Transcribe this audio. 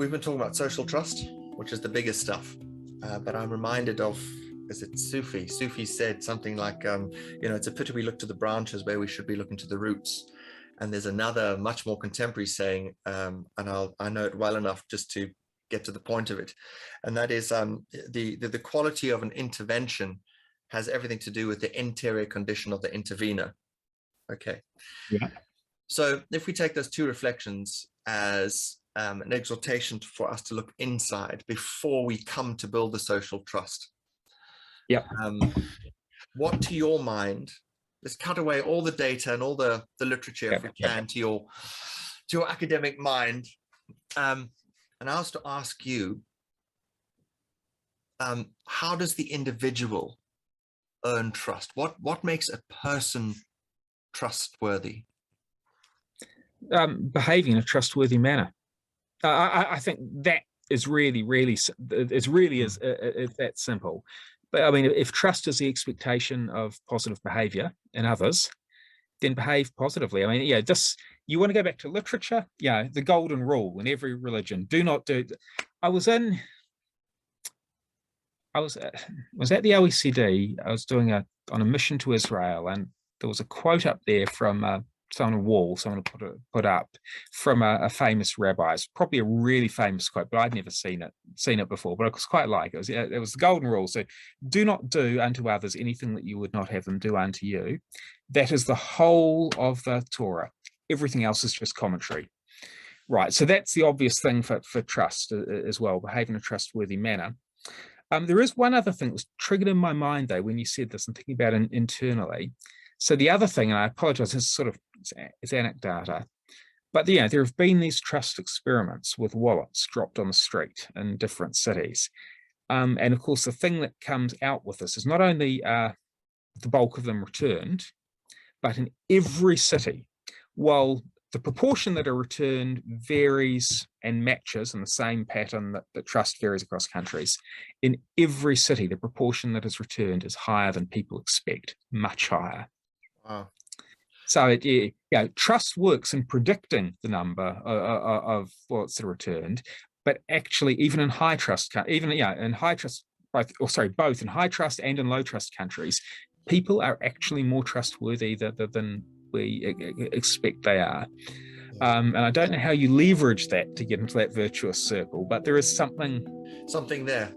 We've been talking about social trust, which is the biggest stuff. But I'm reminded of, is it Sufi? Sufi said something like, it's a pity we look to the branches where we should be looking to the roots. And there's another much more contemporary saying, and I know it well enough just to get to the point of it. And that is the quality of an intervention has everything to do with the interior condition of the intervener. Okay. Yeah. So if we take those two reflections as an exhortation for us to look inside before we come to build the social trust. Yeah. What, to your mind, let's cut away all the data and all the literature, if we can, to your academic mind. And I was to ask you, how does the individual earn trust? What makes a person trustworthy? Behaving in a trustworthy manner. I think that is really is that simple. But I mean, if trust is the expectation of positive behavior in others, then behave positively. I mean, yeah, you want to go back to literature, the golden rule in every religion: do not do. I was at the OECD. I was doing on a mission to Israel, and there was a quote up there from someone put up from a famous rabbi. It's probably a really famous quote, but I'd never seen it before, but I was quite like it. It was the golden rule. So do not do unto others anything that you would not have them do unto you. That is the whole of the Torah. Everything else is just commentary. Right, so that's the obvious thing for trust as well, behave in a trustworthy manner. There is one other thing that was triggered in my mind, though, when you said this and thinking about it internally. So the other thing, and I apologize, it's anecdata, but there have been these trust experiments with wallets dropped on the street in different cities. And of course, the thing that comes out with this is not only the bulk of them returned, but in every city, while the proportion that are returned varies and matches in the same pattern that trust varies across countries, in every city, the proportion that is returned is higher than people expect, much higher. Wow. So trust works in predicting the number of wallets that are returned, but actually, even in high trust, both in high trust and in low trust countries, people are actually more trustworthy than we expect they are. And I don't know how you leverage that to get into that virtuous circle, but there is something there.